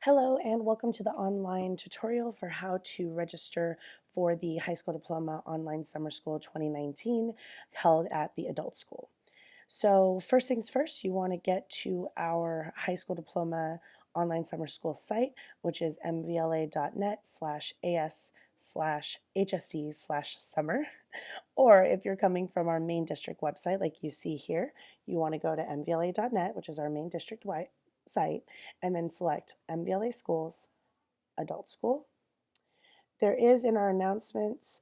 Hello and welcome to the online tutorial for how to register for the High School Diploma Online Summer School 2019 held at the Adult School. So first things first, you want to get to our High School Diploma Online Summer School site, which is mvla.net/as/hsd/summer. Or if you're coming from our main district website, like you see here, you want to go to mvla.net, which is our main district site, and then select MVLA Schools, Adult School. There is in our announcements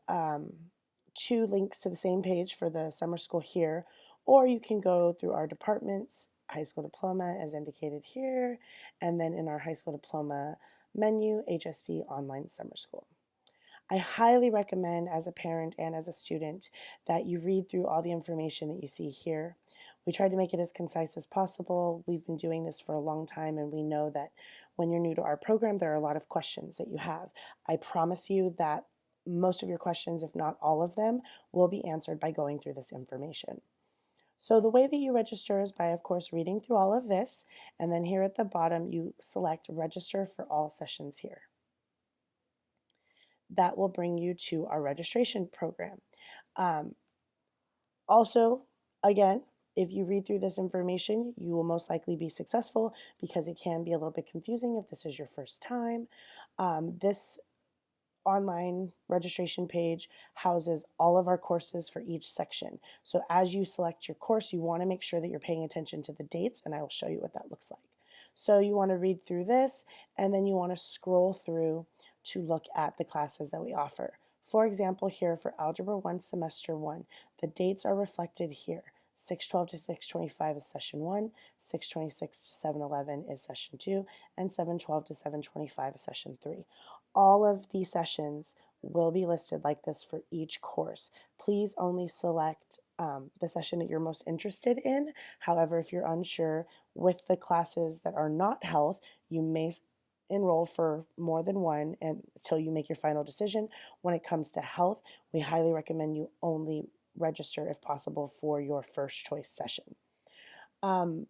two links to the same page for the summer school here, or you can go through our departments, high school diploma as indicated here, and then in our high school diploma menu, HSD online summer school. I highly recommend as a parent and as a student that you read through all the information that you see here. We tried to make it as concise as possible. We've been doing this for a long time, and we know that when you're new to our program, there are a lot of questions that you have. I promise you that most of your questions, if not all of them, will be answered by going through this information. So the way that you register is by, of course, reading through all of this, and then here at the bottom, you select register for all sessions here. That will bring you to our registration program. Um, also, again, if you read through this information, you will most likely be successful because it can be a little bit confusing if this is your first time. This online registration page houses all of our courses for each section. So as you select your course, you want to make sure that you're paying attention to the dates, and I will show you what that looks like. So you want to read through this, and then you want to scroll through to look at the classes that we offer. For example, here for Algebra 1 Semester 1, the dates are reflected here. 612 to 625 is session 1, 626 to 711 is session 2, and 712 to 725 is session 3. All of the sessions will be listed like this for each course. Please only select the session that you're most interested in. However, if you're unsure with the classes that are not health, you may enroll for more than one until you make your final decision. When it comes to health, we highly recommend you only register if possible for your first choice session. I'm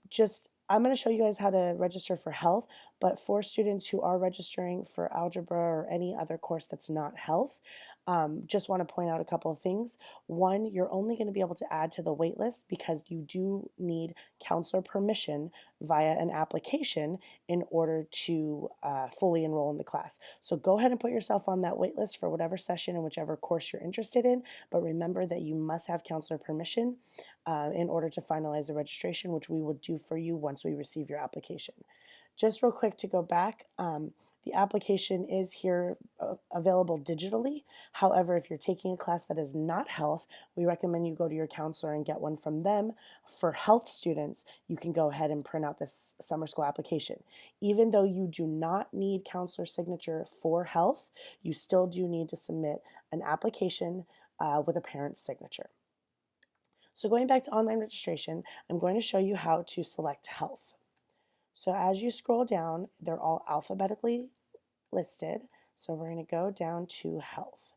going to show you guys how to register for health, but for students who are registering for algebra or any other course that's not health, just want to point out a couple of things. One, you're only going to be able to add to the wait list because you do need counselor permission via an application in order to fully enroll in the class. So go ahead and put yourself on that wait list for whatever session and whichever course you're interested in, but remember that you must have counselor permission in order to finalize the registration, which we will do for you once we receive your application. Just real quick to go back, the application is here available digitally. However, if you're taking a class that is not health, we recommend you go to your counselor and get one from them. For health students, you can go ahead and print out this summer school application. Even though you do not need counselor signature for health, you still do need to submit an application with a parent's signature. So going back to online registration, I'm going to show you how to select health. So as you scroll down, they're all alphabetically listed. So we're going to go down to health.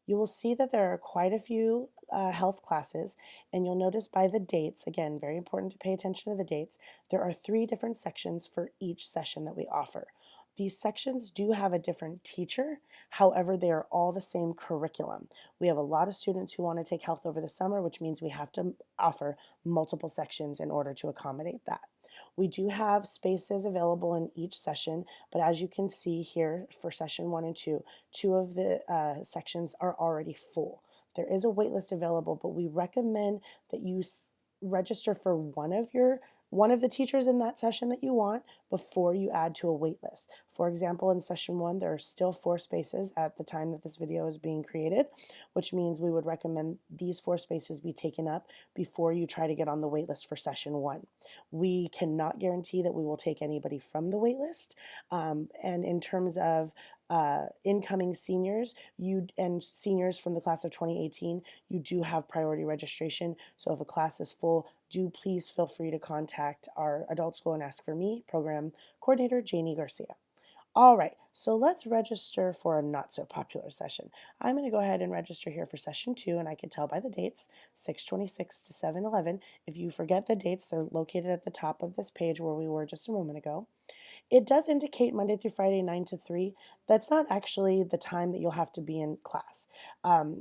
You will see that there are quite a few health classes, and you'll notice by the dates, again, very important to pay attention to the dates, there are 3 different sections for each session that we offer. These sections do have a different teacher, however, they are all the same curriculum. We have a lot of students who want to take health over the summer, which means we have to offer multiple sections in order to accommodate that. We do have spaces available in each session, but as you can see here for session 1 and 2, 2 of the sections are already full. There is a wait list available, but we recommend that you register for one of the teachers in that session that you want before you add to a wait list. For example, in session 1, there are still 4 spaces at the time that this video is being created, which means we would recommend these 4 spaces be taken up before you try to get on the wait list for session 1. We cannot guarantee that we will take anybody from the wait list. And in terms of incoming seniors, and seniors from the class of 2018, you do have priority registration. So if a class is full, do please feel free to contact our adult school and ask for me, program coordinator Janie Garcia. All right, so let's register for a not so popular session. I'm going to go ahead and register here for session 2, and I can tell by the dates, 6/26 to 7/11. If you forget the dates, they're located at the top of this page where we were just a moment ago. It does indicate Monday through Friday, 9 to 3. That's not actually the time that you'll have to be in class.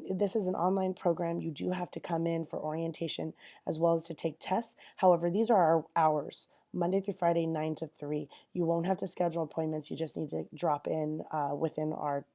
This is an online program. You do have to come in for orientation as well as to take tests. However, these are our hours. Monday through Friday, 9 to 3. You won't have to schedule appointments. You just need to drop in within our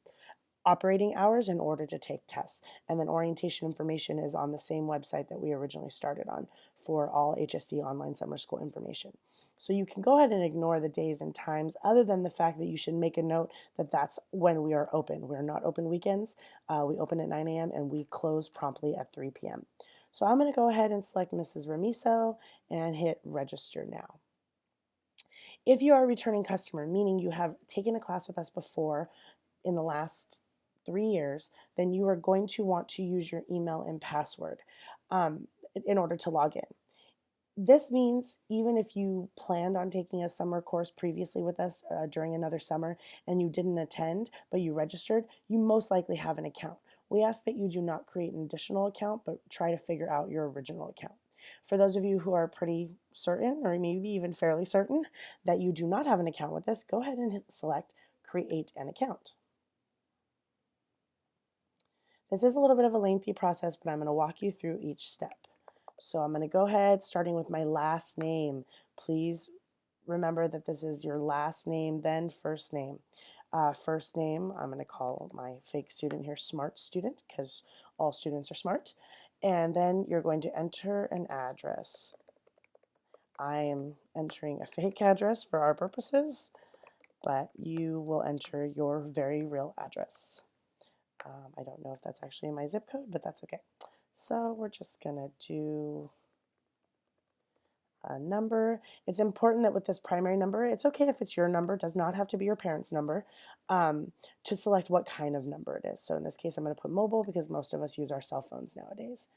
operating hours in order to take tests. And then orientation information is on the same website that we originally started on for all HSD online summer school information. So you can go ahead and ignore the days and times, other than the fact that you should make a note that that's when we are open. We're not open weekends. We open at 9 a.m. and we close promptly at 3 p.m. So I'm going to go ahead and select Mrs. Remiso and hit register now. If you are a returning customer, meaning you have taken a class with us before in the last 3 years, then you are going to want to use your email and password in order to log in. This means even if you planned on taking a summer course previously with us during another summer and you didn't attend, but you registered, you most likely have an account. We ask that you do not create an additional account, but try to figure out your original account. For those of you who are pretty certain, or maybe even fairly certain, that you do not have an account with us, go ahead and select Create an Account. This is a little bit of a lengthy process, but I'm going to walk you through each step. So I'm going to go ahead, starting with my last name. Please remember that this is your last name, then first name. First name, I'm going to call my fake student here Smart Student, because all students are smart. And then you're going to enter an address. I am entering a fake address for our purposes, but you will enter your very real address. I don't know if that's actually my zip code, but that's okay. So we're just going to do a number. It's important that with this primary number, it's okay if it's your number, it does not have to be your parent's number, to select what kind of number it is. So in this case, I'm going to put mobile because most of us use our cell phones nowadays.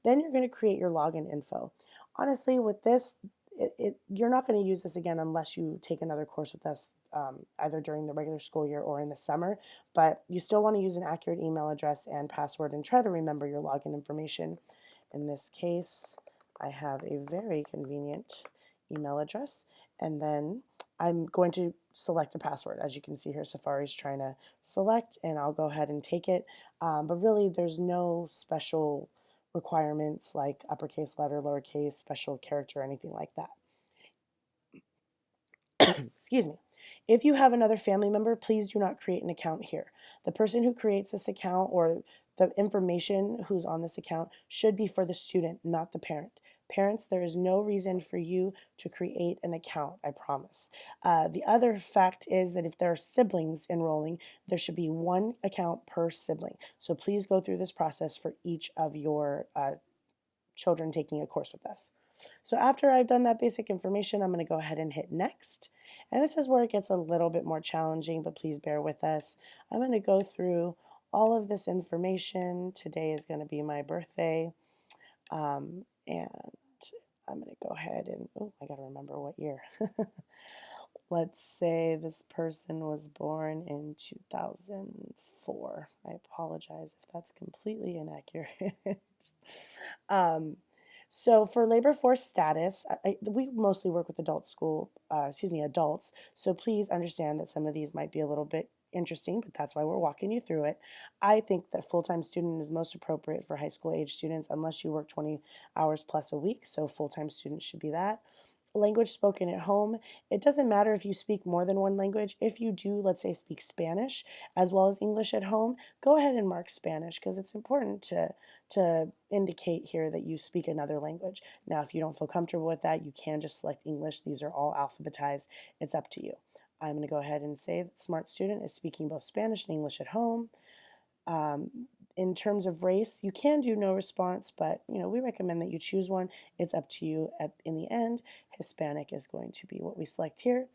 Then you're going to create your login info. Honestly, with this, you're not going to use this again unless you take another course with us, either during the regular school year or in the summer, but you still want to use an accurate email address and password and try to remember your login information. In this case, I have a very convenient email address, and then I'm going to select a password. As you can see here, Safari's trying to select, and I'll go ahead and take it, but really there's no special requirements like uppercase letter, lowercase, special character, anything like that. Excuse me. If you have another family member, please do not create an account here. The person who creates this account or the information who's on this account should be for the student, not the parent. Parents, there is no reason for you to create an account, I promise. The other fact is that if there are siblings enrolling, there should be one account per sibling. So please go through this process for each of your children taking a course with us. So after I've done that basic information, I'm going to go ahead and hit next. And this is where it gets a little bit more challenging, but please bear with us. I'm going to go through all of this information. Today is going to be my birthday. And I'm going to go ahead and, oh, I got to remember what year. Let's say this person was born in 2004. I apologize if that's completely inaccurate. So for labor force status, we mostly work with adults. So please understand that some of these might be a little bit interesting, but that's why we're walking you through it. I think that full-time student is most appropriate for high school age students unless you work 20 hours plus a week. So full-time students should be that. Language spoken at home. It doesn't matter if you speak more than one language. If you do, let's say, speak Spanish as well as English at home, go ahead and mark Spanish because it's important to indicate here that you speak another language. Now, if you don't feel comfortable with that, you can just select English. These are all alphabetized. It's up to you. I'm going to go ahead and say that Smart Student is speaking both Spanish and English at home. In terms of race, you can do no response, but we recommend that you choose one. It's up to you in the end. Hispanic is going to be what we select here.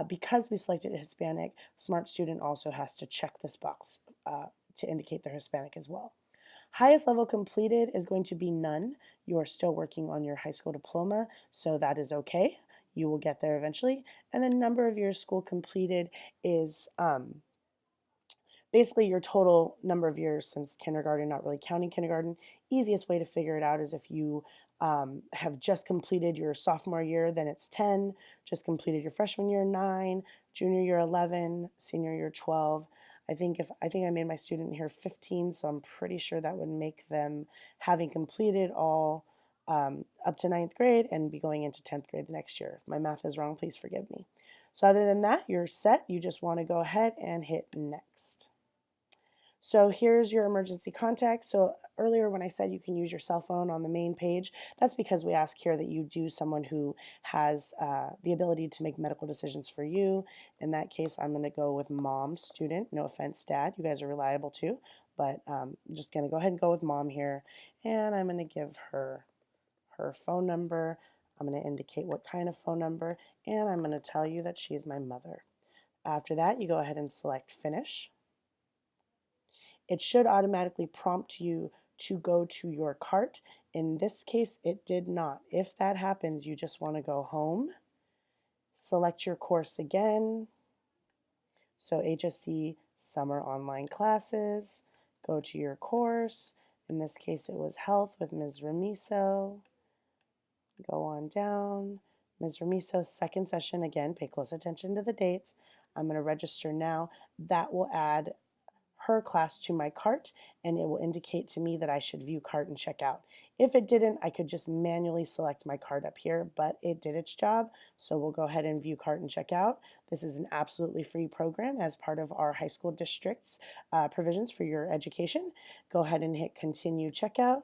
Because we selected Hispanic, Smart Student also has to check this box to indicate they're Hispanic as well. Highest level completed is going to be none. You are still working on your high school diploma, so that is okay. You will get there eventually. And the number of years school completed is basically your total number of years since kindergarten, not really counting kindergarten. Easiest way to figure it out is if you have just completed your sophomore year, then it's 10, just completed your freshman year, 9, junior year, 11, senior year, 12. I think I made my student here 15, so I'm pretty sure that would make them having completed all up to ninth grade and be going into 10th grade the next year. If my math is wrong, please forgive me. So other than that, you're set. You just want to go ahead and hit next. So here's your emergency contact. So earlier when I said you can use your cell phone on the main page, that's because we ask here that you do someone who has the ability to make medical decisions for you. In that case, I'm going to go with mom student. No offense, dad. You guys are reliable too. But I'm just going to go ahead and go with mom here. And I'm going to give her her phone number. I'm going to indicate what kind of phone number. And I'm going to tell you that she is my mother. After that, you go ahead and select finish. It should automatically prompt you to go to your cart. In this case, it did not. If that happens, you just want to go home, select your course again. So HSD Summer Online Classes, go to your course. In this case, it was Health with Ms. Remiso. Go on down. Ms. Remiso's second session, again, pay close attention to the dates. I'm going to register now. That will add her class to my cart, and it will indicate to me that I should view cart and check out. If it didn't, I could just manually select my cart up here, but it did its job, so we'll go ahead and view cart and check out. This is an absolutely free program as part of our high school district's provisions for your education. Go ahead and hit continue checkout,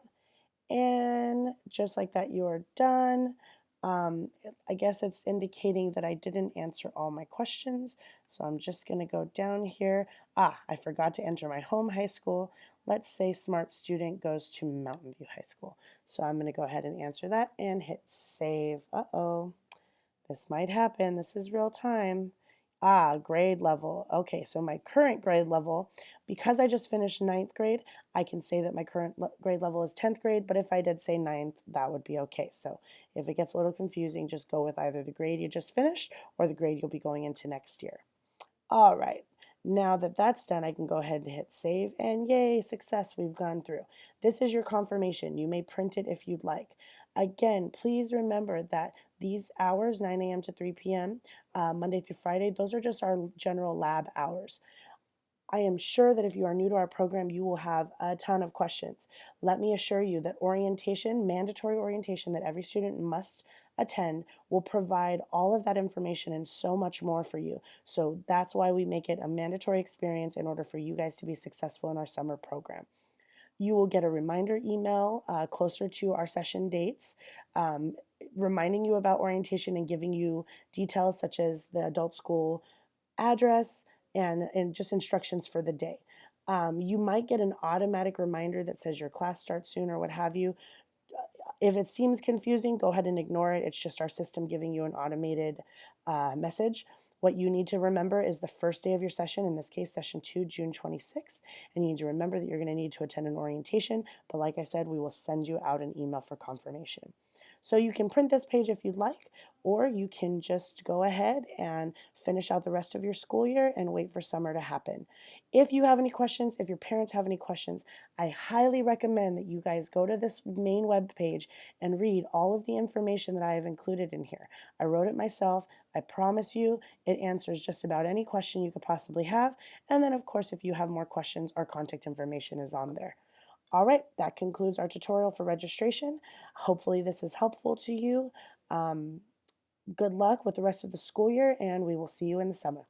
and just like that, you are done. I guess it's indicating that I didn't answer all my questions. So I'm just going to go down here. I forgot to enter my home high school. Let's say smart student goes to Mountain View High School. So I'm going to go ahead and answer that and hit save. Uh-oh, this might happen. This is real time. Grade level. Okay, so my current grade level, because I just finished ninth grade, I can say that my current grade level is 10th grade, but if I did say ninth, that would be okay. So if it gets a little confusing, just go with either the grade you just finished or the grade you'll be going into next year. All right, now that that's done, I can go ahead and hit save, and yay, success, we've gone through. This is your confirmation. You may print it if you'd like. Again, please remember that these hours, 9 a.m. to 3 p.m., Monday through Friday, those are just our general lab hours. I am sure that if you are new to our program, you will have a ton of questions. Let me assure you that orientation, mandatory orientation that every student must attend, will provide all of that information and so much more for you. So that's why we make it a mandatory experience in order for you guys to be successful in our summer program. You will get a reminder email closer to our session dates, reminding you about orientation and giving you details such as the adult school address and just instructions for the day. You might get an automatic reminder that says your class starts soon or what have you. If it seems confusing, go ahead and ignore it. It's just our system giving you an automated message. What you need to remember is the first day of your session, in this case, session 2, June 26th, and you need to remember that you're going to need to attend an orientation, but like I said, we will send you out an email for confirmation. So you can print this page if you'd like, or you can just go ahead and finish out the rest of your school year and wait for summer to happen. If you have any questions, if your parents have any questions, I highly recommend that you guys go to this main web page and read all of the information that I have included in here. I wrote it myself. I promise you it answers just about any question you could possibly have. And then, of course, if you have more questions, our contact information is on there. All right, that concludes our tutorial for registration. Hopefully this is helpful to you. Good luck with the rest of the school year, and we will see you in the summer.